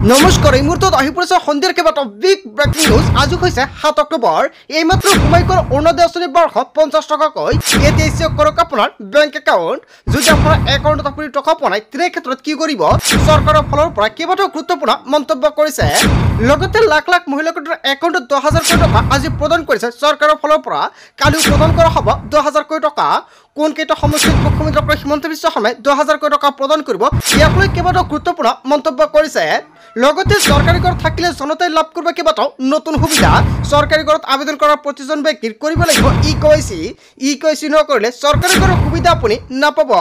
নমস্কাৰ এই মুহূৰ্তত আহি পৰিছে সন্ধিয়াৰ কেইবাটাও বিগ ব্ৰেকিং নিউজ। আজি হৈছে 7 অক্টোবৰ। এইমাত্ৰ সোমাই গ'ল অৰুণোদয় আঁচনি 1250 টকাকৈ। এতিয়া চেক কৰক আপোনাৰ বেংক একাউণ্ট। যদি আপোনাৰ একাউণ্টত আপুনি টকা পোৱা নাই তেনে ক্ষেত্ৰত কি কৰিব? চৰকাৰৰ ফালৰ পৰা কেইবাটাও গুৰুত্বপূৰ্ণ মন্তব্য কৰিছে। লগতে লাখ লাখ মহিলাৰ একাউণ্টত 10,000 কোটি টকা আজি প্ৰদান কৰিছে চৰকাৰৰ ফালৰ পৰা। কালিও প্ৰদান কৰা হ'ব 10,000 কোটি টকা। কোন কেইটা সমষ্টিত মুখ্যমন্ত্ৰী ডক্টৰ হিমন্ত বিশ্ব শৰ্মাই 10,000 কোটি টকা প্ৰদান কৰিব, ইয়াক লৈ কেইবাটাও গুৰুত্বপূৰ্ণ মন্তব্য কৰিছে। লগতে চৰকাৰী ঘৰত থাকিলে জনতাই লাভ কৰিব কেইবাটাও নতুন সুবিধা। চৰকাৰী ঘৰত আবেদন কৰাৰ প্ৰতিজন ব্যক্তিৰ কৰিব লাগিব ই-কেৱাইচি নকৰিলে চৰকাৰী ঘৰৰ সুবিধা আপুনি নাপাব।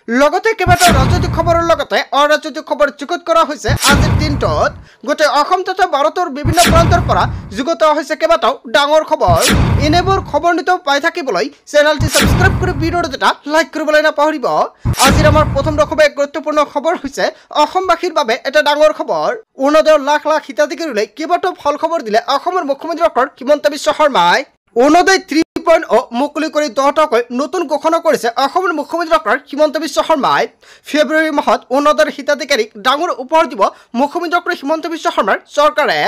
লগতে কেইবাটাও ৰাজনৈতিক খবৰৰ লগতে অৰাজনৈতিক খবৰ যুগুত কৰা হৈছে আজিৰ দিনটোত। গোটেই অসম তথা ভাৰতৰ বিভিন্ন প্ৰান্তৰ পৰা যুগুত হৈছে কেইবাটাও ডাঙৰ খবৰ। এনেবোৰ খবৰ নিতৌ পাই থাকিবলৈ চেনেলটি ছাবস্ক্ৰাইব কৰি ভিডিঅ'টো এটা লাইক কৰিবলৈ নাপাহৰিব। আজিৰ আমাৰ প্ৰথম খুব এক গুৰুত্বপূৰ্ণ খবৰ হৈছে অসমবাসীৰ বাবে এটা ডাঙৰ খবৰ। অৰুণোদয়ৰ লাখ লাখ হিতাধিকাৰীলৈ কেইবাটাও ভাল খবৰ দিলে অসমৰ মুখ্যমন্ত্ৰী ডক্টৰ হিমন্ত বিশ্ব শৰ্মাই। অৰুণোদয় 3.0 মুকলি কৰি 10 টকাকৈ নতুন ঘোষণা কৰিছে অসমৰ মুখ্যমন্ত্ৰী ডক্টৰ হিমন্ত বিশ্ব শৰ্মাই। ফেব্ৰুৱাৰী মাহত অৰুণোদয়ৰ হিতাধিকাৰীক ডাঙৰ উপহাৰ দিব মুখ্যমন্ত্ৰী ডক্টৰ হিমন্ত বিশ্ব শৰ্মাৰ চৰকাৰে।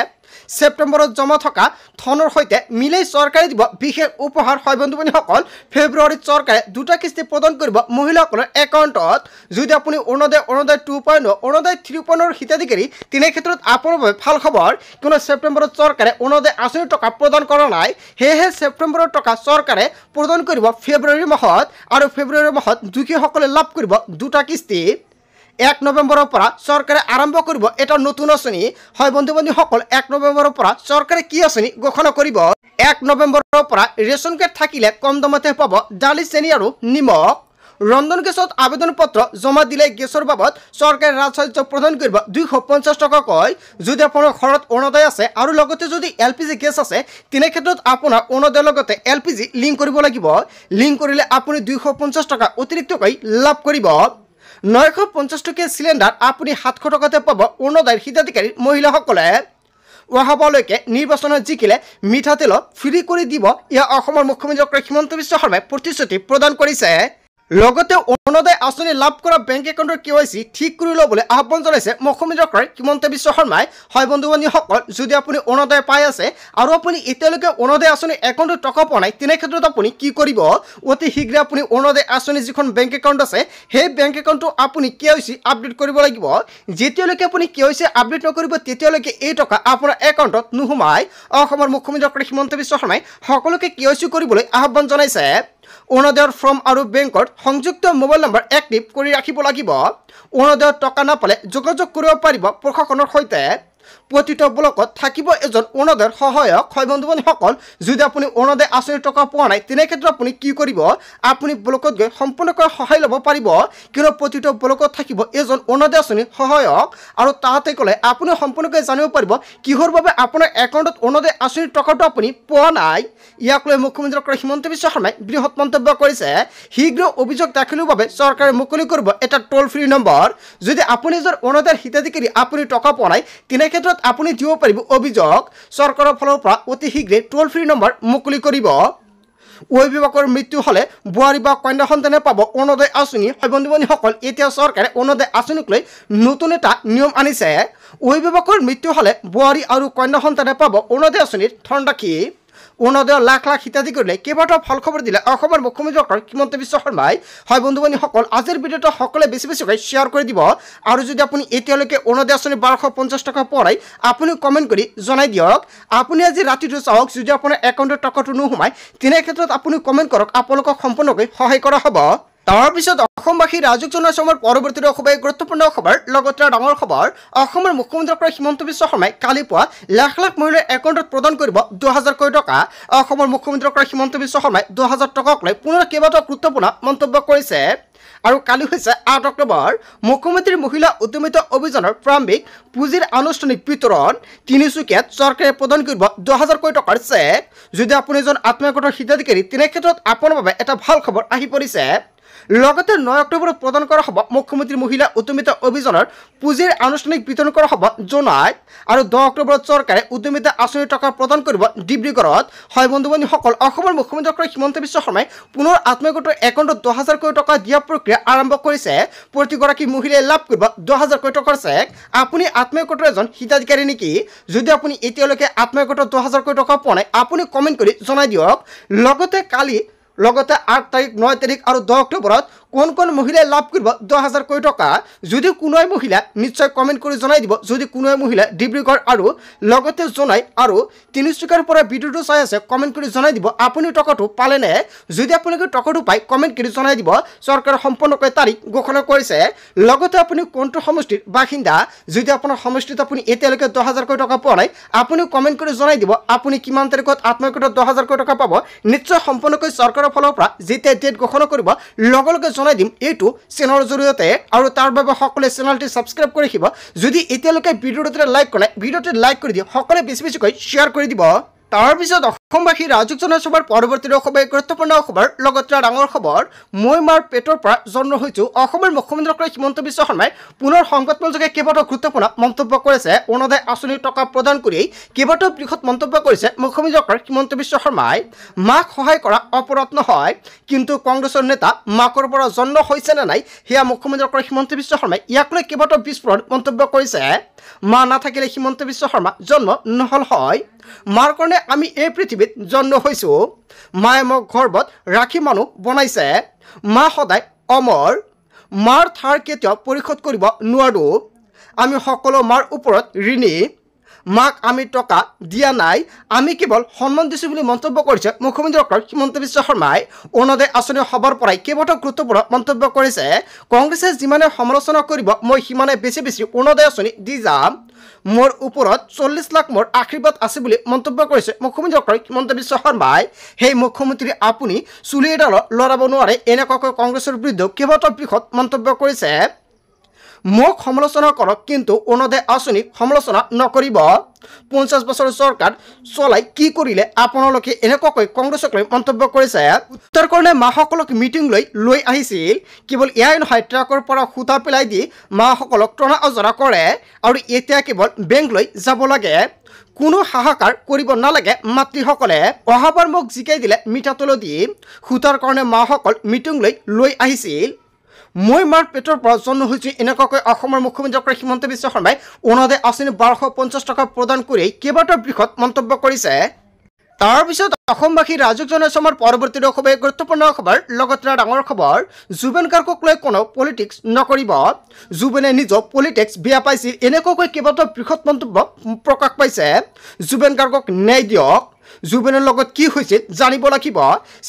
ছেপ্টেম্বৰত জমা থকা ধনৰ সৈতে মিলাই চৰকাৰে দিব বিশেষ উপহাৰ। হয় বন্ধু বান্ধৱীসকল, ফেব্ৰুৱাৰীত চৰকাৰে 2টা কিস্তি প্ৰদান কৰিব মহিলাসকলৰ একাউণ্টত। যদি আপুনি অৰুণোদয় 2.0 অৰুণোদয় 3.0 হিতাধিকাৰী তেনে ক্ষেত্ৰত আপোনাৰ বাবে ভাল খবৰ, কিয়নো ছেপ্টেম্বৰত চৰকাৰে অৰুণোদয় আঁচনিৰ টকা প্ৰদান কৰা নাই। সেয়েহে ছেপ্টেম্বৰৰ টকা চৰকাৰে প্ৰদান কৰিব ফেব্ৰুৱাৰী মাহত, আৰু ফেব্ৰুৱাৰী মাহত দুখীয়াসকলে লাভ কৰিব 2টা কিস্তি। 1 নৱেম্বৰৰ পৰা চৰকাৰে আৰম্ভ কৰিব এটা নতুন আঁচনি। হয় বন্ধু বান্ধৱীসকল, 1 নৱেম্বৰৰ পৰা চৰকাৰে কি আঁচনি ঘোষণা কৰিব? 1 নৱেম্বৰৰ পৰা ৰেচন কাৰ্ড থাকিলে কম দামতে পাব দালি, চেনি আৰু নিমখ। ৰন্ধন গেছত আবেদন পত্ৰ জমা দিলে গেছৰ বাবদ চৰকাৰে ৰাজসাহায্য প্ৰদান কৰিব 250 টকাকৈ। যদি আপোনাৰ ঘৰত অৰুণোদয় আছে আৰু লগতে যদি LPG গেছ আছে তেনে ক্ষেত্ৰত আপোনাৰ অৰুণোদয়ৰ লগতে LPG লিংক কৰিব লাগিব। লিংক কৰিলে আপুনি 250 টকা অতিৰিক্তকৈ লাভ কৰিব। 950 টকীয়া চিলিণ্ডাৰ আপুনি 700 টকাতে পাব অৰুণোদয়ৰ হিতাধিকাৰী মহিলাসকলে। অহাবাৰলৈকে নিৰ্বাচনত জিকিলে মিঠাতেল ফ্ৰী কৰি দিব, এয়া অসমৰ মুখ্যমন্ত্ৰী ডক্টৰ হিমন্ত বিশ্ব শৰ্মাই প্ৰতিশ্ৰুতি প্ৰদান কৰিছে। লগতে অৰুণোদয় আঁচনি লাভ কৰা বেংক একাউণ্টৰ KYC ঠিক কৰি ল'বলৈ আহ্বান জনাইছে মুখ্যমন্ত্ৰী ডক্টৰ হিমন্ত বিশ্ব শৰ্মাই। হয় বন্ধু বান্ধৱীসকল, যদি আপুনি অৰুণোদয় পাই আছে আৰু আপুনি এতিয়ালৈকে অৰুণোদয় আঁচনি একাউণ্টত টকা পোৱা নাই তেনে ক্ষেত্ৰত আপুনি কি কৰিব? অতি শীঘ্ৰে আপুনি অৰুণোদয় আঁচনি যিখন বেংক একাউণ্ট আছে সেই বেংক একাউণ্টটো আপুনি KYC আপডেট কৰিব লাগিব। যেতিয়ালৈকে আপুনি KYC আপডেট নকৰিব তেতিয়ালৈকে এই টকা আপোনাৰ একাউণ্টত নোসোমায়। অসমৰ মুখ্যমন্ত্ৰী ডক্টৰ হিমন্ত বিশ্ব শৰ্মাই সকলোকে KYC কৰিবলৈ আহ্বান জনাইছে। অৰুণোদয়ৰ ফৰ্ম আৰু বেংকত সংযুক্ত মোবাইল নম্বৰ এক্টিভ কৰি ৰাখিব লাগিব। অৰুণোদয়ৰ টকা নাপালে যোগাযোগ কৰিব পাৰিব প্ৰশাসনৰ সৈতে। প্ৰতিটো ব্লকত থাকিব এজন অৰুণোদয়ৰ সহায়ক। হয় বন্ধু বান্ধৱীসকল, যদি আপুনি অৰুণোদয় আঁচনিৰ টকা পোৱা নাই তেনে ক্ষেত্ৰত আপুনি কি কৰিব? আপুনি ব্লকত গৈ সম্পূৰ্ণকৈ সহায় ল'ব পাৰিব, কিয়নো প্ৰতিটো ব্লকত থাকিব এজন অৰুণোদয় আঁচনিৰ সহায়ক। আৰু তাহাঁতে ক'লে আপুনি সম্পূৰ্ণকৈ জানিব পাৰিব কিহৰ বাবে আপোনাৰ একাউণ্টত অৰুণোদয় আঁচনিৰ টকাটো আপুনি পোৱা নাই। ইয়াক লৈ মুখ্যমন্ত্ৰী ডক্টৰ হিমন্ত বিশ্ব শৰ্মাই বৃহৎ মন্তব্য কৰিছে। শীঘ্ৰ অভিযোগ দাখিলৰ বাবে চৰকাৰে মুকলি কৰিব এটা টোল ফ্ৰী নম্বৰ। যদি আপুনি এজন অৰুণোদয়ৰ হিতাধিকাৰী আপুনি টকা পোৱা নাই তেনে ক্ষেত্ৰত আপুনি দিব পাৰিব অভিযোগ। চৰকাৰৰ ফালৰ পৰা অতি শীঘ্ৰে টোল ফ্ৰী নম্বৰ মুকলি কৰিব। অভিভাৱকৰ মৃত্যু হ'লে বোৱাৰী বা কন্যা সন্তানে পাব অৰুণোদয় আঁচনি। হয় বন্ধু বান্ধৱীসকল, এতিয়া চৰকাৰে অৰুণোদয় আঁচনিক লৈ নতুন এটা নিয়ম আনিছে। অভিভাৱকৰ মৃত্যু হ'লে বোৱাৰী আৰু কন্যা সন্তানে পাব অৰুণোদয় আঁচনিৰ ধনৰাশি। অৰুণোদয়ৰ লাখ লাখ হিতাধিকাৰীলৈ কেইবাটাও ভাল খবৰ দিলে অসমৰ মুখ্যমন্ত্ৰী ডক্টৰ হিমন্ত বিশ্ব শৰ্মাই। হয় বন্ধু বান্ধৱীসকল, আজিৰ ভিডিঅ'টো সকলোৱে বেছিকৈ শ্বেয়াৰ কৰি দিব। আৰু যদি আপুনি এতিয়ালৈকে অৰুণোদয় আঁচনি 1250 টকা পোৱা নাই আপুনি কমেণ্ট কৰি জনাই দিয়ক। আপুনি আজি ৰাতিটো চাওক, যদি আপোনাৰ একাউণ্টত টকাটো নোসোমায় তেনে ক্ষেত্ৰত আপুনি কমেণ্ট কৰক, আপোনালোকক সম্পূৰ্ণকৈ সহায় কৰা হ'ব। তাৰপিছত অসমবাসী ৰাজুক জনোৱা সময়ৰ পৰৱৰ্তী খুবেই গুৰুত্বপূৰ্ণ খবৰ, লগতে ডাঙৰ খবৰ। অসমৰ মুখ্যমন্ত্ৰী ডক্টৰ হিমন্ত বিশ্ব শৰ্মাই কালি পুৱা লাখ লাখ মহিলাৰ একাউণ্টত প্ৰদান কৰিব 2,000 কোটি টকা। অসমৰ মুখ্যমন্ত্ৰী ডক্টৰ হিমন্ত বিশ্ব শৰ্মাই 2,000 টকাক লৈ পুনৰ কেইবাটাও গুৰুত্বপূৰ্ণ মন্তব্য কৰিছে। আৰু কালি হৈছে 8 অক্টোবৰ। মুখ্যমন্ত্ৰী মহিলা উদ্যমিতা অভিযানৰ প্ৰাৰম্ভিক পুঁজিৰ আনুষ্ঠানিক বিতৰণ। তিনিচুকীয়াত চৰকাৰে প্ৰদান কৰিব 2,000 কোটি টকাৰ চেক। যদি আপুনি এজন আত্মীয় গোটৰ হিতাধিকাৰী তেনে ক্ষেত্ৰত আপোনাৰ বাবে এটা ভাল খবৰ আহি পৰিছে। লগতে 9 অক্টোবৰত প্ৰদান কৰা হ'ব মুখ্যমন্ত্ৰী মহিলা উদ্যমিতা অভিযানৰ পুঁজিৰ আনুষ্ঠানিক বিতৰণ কৰা হ'ব জোনাইত আৰু 10 অক্টোবৰত চৰকাৰে উদ্যমিতা আঁচনিৰ টকা প্ৰদান কৰিব ডিব্ৰুগড়ত হয় বন্ধু বান্ধৱীসকল অসমৰ মুখ্যমন্ত্ৰী ডক্টৰ হিমন্ত বিশ্ব শৰ্মাই পুনৰ আত্মীয়গোটৰ একাউণ্টত 10,000 কোটি টকা দিয়া প্ৰক্ৰিয়া আৰম্ভ কৰিছে প্ৰতিগৰাকী মহিলাই লাভ কৰিব 10,000 কোটি টকাৰ চেক আপুনি আত্মীয়গোটৰ এজন হিতাধিকাৰী নেকি যদি আপুনি এতিয়ালৈকে আত্মীয়গোটৰ 10,000 কোটি টকা পোৱা নাই আপুনি কমেণ্ট কৰি জনাই দিয়ক লগতে 8 তাৰিখ 9 তাৰিখ আৰু 10 অক্টোবৰত কোন মহিলাই লাভ কৰিব 10,000 কোটি টকা যদি কোনোই মহিলা নিশ্চয় কমেণ্ট কৰি জনাই দিব যদি কোনোই মহিলা ডিব্ৰুগড় আৰু লগতে জনাই আৰু তিনিচুকীয়াৰ পৰা ভিডিঅ'টো চাই আছে কমেণ্ট কৰি জনাই দিব আপুনি টকাটো পালেনে যদি আপোনালোকে টকাটো পাই কমেণ্ট কৰি জনাই দিব চৰকাৰে সম্পূৰ্ণকৈ তাৰিখ ঘোষণা কৰিছে লগতে আপুনি কোনটো সমষ্টিৰ বাসিন্দা যদি আপোনাৰ সমষ্টিত আপুনি এতিয়ালৈকে 10,000 কোটি টকা পোৱা নাই আপুনি কমেণ্ট কৰি জনাই দিব আপুনি কিমান তাৰিখত আত্মীয়গোটত 10,000 কোটি টকা পাব নিশ্চয় সম্পূৰ্ণকৈ চৰকাৰৰ ফালৰ পৰা যেতিয়া ডেট ঘোষণা কৰিব লগে জনাই দিম এইটো চেনেলৰ জৰিয়তে আৰু তাৰ বাবে সকলোৱে চেনেলটি সাবস্ক্ৰাইব কৰি ৰাখিব যদি এতিয়ালৈকে ভিডিঅ'টো লাইক কৰা নাই ভিডিঅ'টো লাইক কৰি দিয়ক সকলোৱে বেছিকৈ শ্বেয়াৰ কৰি দিব তাৰপিছত অসমবাসী ৰাজক জনসভাৰ পৰৱৰ্তী খবৰ গুৰুত্বপূৰ্ণ খবৰ লগতে ডাঙৰ খবৰ মই মাৰ পেটৰ পৰা জন্ম হৈছো অসমৰ মুখ্যমন্ত্ৰী ডক্টৰ হিমন্ত বিশ্ব শৰ্মাই পুনৰ সংবাদমেলযোগে কেইবাটাও গুৰুত্বপূৰ্ণ মন্তব্য কৰিছে অৰুণোদয় আঁচনিৰ টকা প্ৰদান কৰি কেইবাটাও বৃহৎ মন্তব্য কৰিছে মুখ্যমন্ত্ৰী ডক্টৰ হিমন্ত বিশ্ব শৰ্মাই মাক সহায় কৰা অপৰাধ নহয় কিন্তু কংগ্ৰেছৰ নেতা মাকৰ পৰা জন্ম হৈছে নে নাই সেয়া মুখ্যমন্ত্ৰী ডক্টৰ হিমন্ত বিশ্ব শৰ্মাই ইয়াক লৈ কেইবাটাও বিস্ফোৰণ মন্তব্য কৰিছে মা নাথাকিলে হিমন্ত বিশ্ব শৰ্মা জন্ম নহল হয় মাৰ কাৰণে আমি এই পৃথিৱীত জন্ম হৈছো মায়ে মোক গৰ্ভত ৰাখি মানুহ বনাইছে মা সদায় অমৰ মাৰ ধাৰ কেতিয়াও পৰিশোধ কৰিব নোৱাৰো আমি সকলো মাৰ ওপৰত ঋণী মাক আমি টকা দিয়া নাই আমি কেৱল সন্মান দিছো বুলি মন্তব্য কৰিছে মুখ্যমন্ত্ৰী ডক্টৰ হিমন্ত বিশ্ব শৰ্মাই অৰুণোদয় আঁচনি সভাৰ পৰাই কেইবাটাও গুৰুত্বপূৰ্ণ মন্তব্য কৰিছে কংগ্ৰেছে যিমানে সমালোচনা কৰিব মই সিমানে বেছি অৰুণোদয় আঁচনি দি যাম মোৰ ওপৰত 40 লাখ মোৰ আশীৰ্বাদ আছে বুলি মন্তব্য কৰিছে মুখ্যমন্ত্ৰী ডক্টৰ হিমন্ত বিশ্ব শৰ্মাই সেই মুখ্যমন্ত্ৰী আপুনি চুলি এডাল লৰাব নোৱাৰে এনেকুৱাকৈ কংগ্ৰেছৰ বিৰুদ্ধে কেইবাটাও বৃহৎ মন্তব্য কৰিছে মোক সমালোচনা কৰক কিন্তু অৰুণোদয় আঁচনিক সমালোচনা নকৰিব 50 বছৰ চৰকাৰ চলাই কি কৰিলে আপোনালোকে এনেকুৱাকৈ কংগ্ৰেছক লৈ মন্তব্য কৰিছে উত্তৰ কাৰণে মাসকলক মিটিং লৈ আহিছিল কেৱল এয়াই নহয় ট্ৰাকৰ পৰা খুঁটা পেলাই দি মাসকলক টনা আজৰা কৰে আৰু এতিয়া কেৱল বেংক লৈ যাব লাগে কোনো হাহাকাৰ কৰিব নালাগে মাতৃসকলে অহাবাৰ মোক জিকাই দিলে মিঠাতেল দি খুঁটাৰ কাৰণে মাসকল মিটিং লৈ আহিছিল মই মাৰ পেটৰ পৰা জন্ম হৈছো এনেকুৱাকৈ অসমৰ মুখ্যমন্ত্ৰী ডক্টৰ হিমন্ত বিশ্ব শৰ্মাই অৰুণোদয় আঁচনি 1250 টকা প্ৰদান কৰি কেইবাটাও বৃহৎ মন্তব্য কৰিছে তাৰপিছত অসমবাসী ৰাজক জনসভাৰ পৰৱৰ্তী খবৰ গুৰুত্বপূৰ্ণ খবৰ লগতে ডাঙৰ খবৰ জুবেন গাৰ্গক লৈ কোনো পলিটিক্স নকৰিব জুবেনে নিজক পলিটিক্স বেয়া পাইছিল এনেকুৱাকৈ কেইবাটাও বৃহৎ মন্তব্য প্ৰকাশ পাইছে জুবেন গাৰ্গক ন্যায় দিয়ক জুবেনৰ লগত কি হৈছিল জানিব লাগিব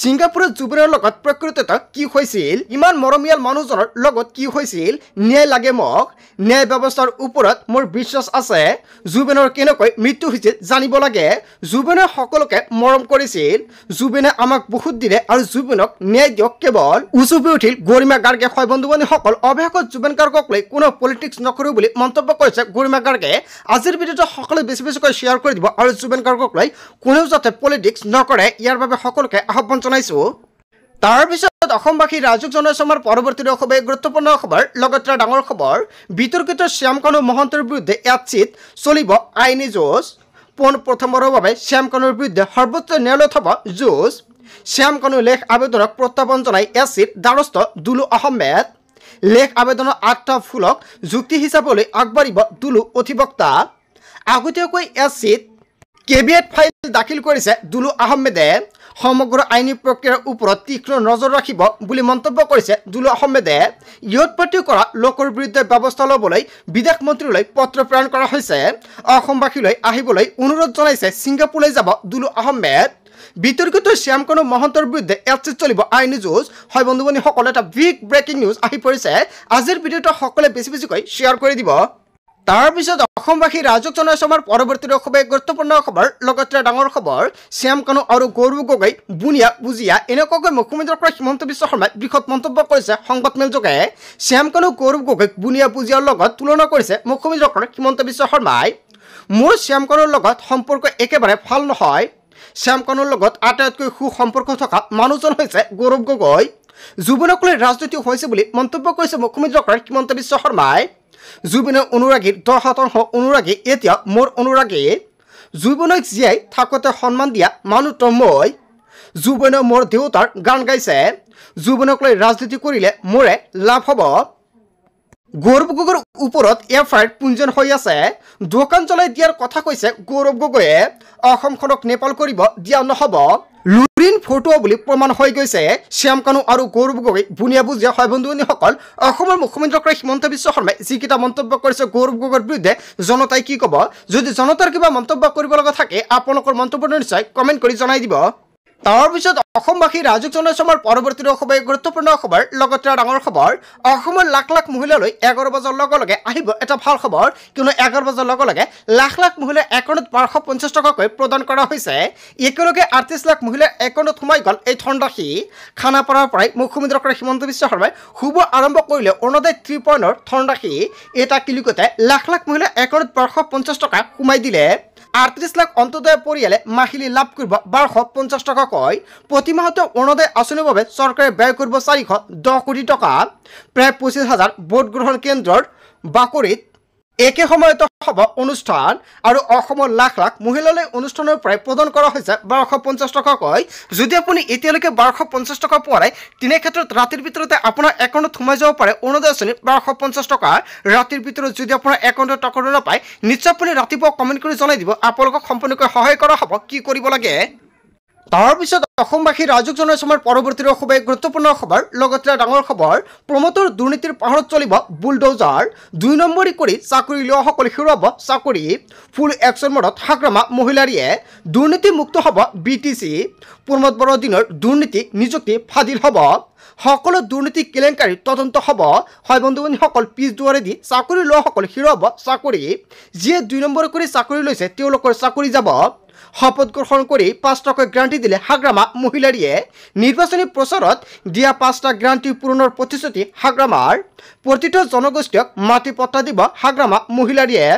সিংগাপুৰত জুবেনৰ লগত প্ৰকৃতত কি হৈছিল ইমান মৰমিয়াল মানুহজনৰ লগত কি হৈছিল ন্যায় লাগে মোক ন্যায় ব্যৱস্থাৰ ওপৰত মোৰ বিশ্বাস আছে জুবেনৰ কেনেকৈ মৃত্যু হৈছিল জানিব লাগে জুবেনে সকলোকে মৰম কৰিছিল জুবেনে আমাক বহুত দিলে আৰু জুবেনক ন্যায় দিয়ক কেৱল উচুপি উঠিল গৰিমা গাৰ্গে হয় বন্ধু বান্ধৱীসকল অৱশেষত জুবেন গাৰ্গক লৈ কোনো পলিটিক্স নকৰো বুলি মন্তব্য কৰিছে গৰিমা গাৰ্গে আজিৰ ভিডিঅ'টো সকলোৱে বেছিকৈ শ্বেয়াৰ কৰি দিব আৰু জুবেন গাৰ্গক লৈ কোনেও যাতে পলিটিক্স নকৰে ইয়াৰ বাবে সকলোকে আহ্বান জনাইছো তাৰপিছত অসমবাসী ৰাজক জনসভাৰ পৰৱৰ্তী খবৰ গুৰুত্বপূৰ্ণ খবৰ লগতে ডাঙৰ খবৰ বিতৰ্কিত শ্যামকানু মহন্তৰ বিৰুদ্ধে এচিত চলিব আইনী যুঁজ প্ৰথমবাৰৰ বাবে শ্যামকানুৰ বিৰুদ্ধে সৰ্বোচ্চ ন্যায়ালয়ত হ'ব যুঁজ শ্যামকানু লেখ আবেদনক প্ৰত্যাহ্বান জনাই এচিত দ্বাৰস্থ দুলু আহমেদ লেখ আবেদনৰ 8টা ফুলক যুক্তি হিচাপলৈ আগবাঢ়িব দুলু অধিবক্তা আগতীয়াকৈ এচিত কেবিনেট ফাইল দাখিল কৰিছে দুলু আহমেদে সমগ্ৰ আইনী প্ৰক্ৰিয়াৰ ওপৰত তীক্ষ্ণ নজৰ ৰাখিব বুলি মন্তব্য কৰিছে দুলু আহমেদে ইয়ৎপত্তি কৰা লোকৰ বিৰুদ্ধে ব্যৱস্থা ল'বলৈ বিদেশ মন্ত্ৰীলৈ পত্ৰ প্ৰেৰণ কৰা হৈছে অসমবাসীলৈ আহিবলৈ অনুৰোধ জনাইছে ছিংগাপুৰলৈ যাব দুলু আহমেদ বিতৰ্কিত শ্যামকানু মহন্তৰ বিৰুদ্ধে এচিত চলিব আইনী যুঁজ হয় বন্ধু বান্ধৱীসকল এটা বিগ ব্ৰেকিং নিউজ আহি পৰিছে আজিৰ ভিডিঅ'টো সকলোৱে বেছিকৈ শ্বেয়াৰ কৰি দিব তাৰপিছত অসমবাসী ৰাজক জনসভাৰ পৰৱৰ্তী খবৰ গুৰুত্বপূৰ্ণ খবৰ লগতে ডাঙৰ খবৰ শ্যামকানু আৰু গৌৰৱ গগৈ বুনিয়া বুজিয়া এনেকুৱাকৈ মুখ্যমন্ত্ৰী ডক্টৰ হিমন্ত বিশ্ব শৰ্মাই বৃহৎ মন্তব্য কৰিছে সংবাদমেলযোগে শ্যামকানু গৌৰৱ গগৈক বুনিয়া বুজিয়াৰ লগত তুলনা কৰিছে মুখ্যমন্ত্ৰী ডক্টৰ হিমন্ত বিশ্ব শৰ্মাই মোৰ শ্যামকানুৰ লগত সম্পৰ্ক একেবাৰে ভাল নহয় শ্যামকানুৰ লগত আটাইতকৈ সুসম্পৰ্ক থকা মানুহজন হৈছে গৌৰৱ গগৈ জুবিনক লৈ ৰাজনীতি হৈছে বুলি মন্তব্য কৰিছে মুখ্যমন্ত্ৰী ডক্টৰ হিমন্ত বিশ্ব শৰ্মাই। জুবিনৰ অনুৰাগীৰ 10% অনুৰাগী এতিয়া মোৰ অনুৰাগী। জুবিনক জীয়াই থাকোঁতে সন্মান দিয়া মানুহটো মই। জুবিনে মোৰ দেউতাৰ গান গাইছে। জুবিনক লৈ ৰাজনীতি কৰিলে মোৰে লাভ হ'ব। গৌৰৱ গগৈৰ ওপৰত এফআইআৰ পঞ্জীয়ন হৈ আছে। দোকান জ্বলাই দিয়াৰ কথা কৈছে গৌৰৱ গগৈয়ে। অসমখনক নেপাল কৰিব দিয়া নহ'ব। লুৰিন ফটোৱা বুলি প্ৰমাণ হৈ গৈছে। শ্যাম কানু আৰু গৌৰৱ গগৈ বুনিয়া বুজিয়া হয় বন্ধু-বান্ধৱীসকল। অসমৰ মুখ্যমন্ত্ৰী ডক্টৰ হিমন্ত বিশ্ব শৰ্মাই যিকেইটা মন্তব্য কৰিছে গৌৰৱ গগৈৰ বিৰুদ্ধে জনতাই কি ক'ব? যদি জনতাৰ কিবা মন্তব্য কৰিব লগা থাকে আপোনালোকৰ মন্তব্য নিশ্চয় কমেণ্ট কৰি জনাই দিব। তাৰ পিছত অসমবাসী ৰাজুক জনসমৰ পৰৱৰ্তী খুবেই গুৰুত্বপূৰ্ণ খবৰ। লগতে ডাঙৰ খবৰ, অসমৰ লাখ লাখ মহিলালৈ 11 বজাৰ লগে লগে আহিব এটা ভাল খবৰ। কিয়নো 11 বজাৰ লগে লগে লাখ লাখ মহিলাৰ একাউণ্টত 1250 টকাকৈ প্ৰদান কৰা হৈছে। একেলগে 38 লাখ মহিলাৰ একাউণ্টত সোমাই গ'ল এই ধনৰাশি। খানাপাৰাৰ পৰাই মুখ্যমন্ত্ৰী ডক্টৰ হিমন্ত বিশ্ব শৰ্মাই শুভ আৰম্ভ কৰিলে অৰুণোদয় 3.0 ধনৰাশি। এটা ক্লিকতে লাখ লাখ মহিলাৰ একাউণ্টত 1250 টকা সোমাই দিলে। 38 লাখ অন্তোদয় পৰিয়ালে মাহিলী লাভ কৰিব 1250 টকাকৈ। প্ৰতি মাহতে অৰুণোদয় আঁচনিৰ বাবে চৰকাৰে ব্যয় কৰিব 410 কোটি টকা। প্ৰায় 25,000 ভোট গ্ৰহণ কেন্দ্ৰৰ বাকৰিত একে সময়তে হ'ব অনুষ্ঠান। আৰু অসমৰ লাখ লাখ মহিলালৈ অনুষ্ঠানৰ পৰাই প্ৰদান কৰা হৈছে 1250 টকাকৈ। যদি আপুনি এতিয়ালৈকে 1250 টকা পোৱা নাই তেনে ক্ষেত্ৰত ৰাতিৰ ভিতৰতে আপোনাৰ একাউণ্টত সোমাই যাব পাৰে অৰুণোদয় আঁচনি 1250 টকা। ৰাতিৰ ভিতৰত যদি আপোনাৰ একাউণ্টত টকাটো নাপায় নিশ্চয় আপুনি ৰাতিপুৱা কমেণ্ট কৰি জনাই দিব। আপোনালোকক সম্পূৰ্ণকৈ সহায় কৰা হ'ব কি কৰিব লাগে। তাৰপিছত অসমবাসী ৰাজুক জনসমৰ পৰৱৰ্তী খুবেই গুৰুত্বপূৰ্ণ খবৰ। লগতে ডাঙৰ খবৰ, প্ৰমোটৰ দুৰ্নীতিৰ পাহাৰত চলিব বুলডোজাৰ। 2 নম্বৰী কৰি চাকৰি লোৱাসকল হেৰুৱাব চাকৰি। ফুল একশ্যন মোডত হাগ্ৰামা মহিলাৰীয়ে। দুৰ্নীতিমুক্ত হ'ব BTC। প্ৰমোদ বড়োৰ দিনৰ দুৰ্নীতি নিযুক্তি ফাদিল হ'ব। সকলো দুৰ্নীতি কেলেংকাৰী তদন্ত হ'ব। হয় বন্ধু-বান্ধৱীসকল, পিছ দুৱাৰেদি চাকৰি লোৱাসকল হেৰুৱাব চাকৰি। যিয়ে 2 নম্বৰ কৰি চাকৰি লৈছে তেওঁলোকৰ চাকৰি যাব। শপত গ্ৰহণ কৰি 5 টকা গ্যাৰাণ্টি দিলে হাগ্ৰামা মহিলাৰীয়ে। নিৰ্বাচনী প্ৰচাৰত দিয়া 5টা গ্যাৰাণ্টি পূৰণৰ প্ৰতিশ্ৰুতি হাগ্ৰামাৰ। প্ৰতিটো জনগোষ্ঠীক মাটি পট্টা দিব হাগ্ৰামা মহিলাৰীয়ে।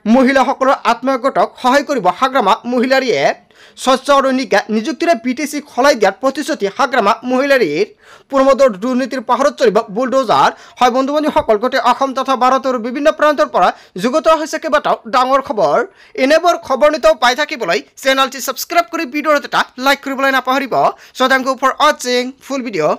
মহিলাসকলৰ আত্মসহায়ক সহায় কৰিব হাগ্ৰামা মহিলাৰীয়ে। স্বচ্ছ আৰু নিযুক্তিৰে BTC সলাই দিয়াৰ প্ৰতিশ্ৰুতি হাগ্ৰামা মহিলাৰীৰ। প্ৰমোদৰ দুৰ্নীতিৰ পাহাৰত চলিব বুলডোজাৰ। হয় বন্ধু-বান্ধৱীসকল, গোটেই অসম তথা ভাৰতৰ বিভিন্ন প্ৰান্তৰ পৰা যুগুত হৈছে কেইবাটাও ডাঙৰ খবৰ। এনেবোৰ খবৰ নিতৌ পাই থাকিবলৈ চেনেলটি ছাবস্ক্ৰাইব কৰি ভিডিঅ'ত এটা লাইক কৰিবলৈ নাপাহৰিব। So thank you for watching full video.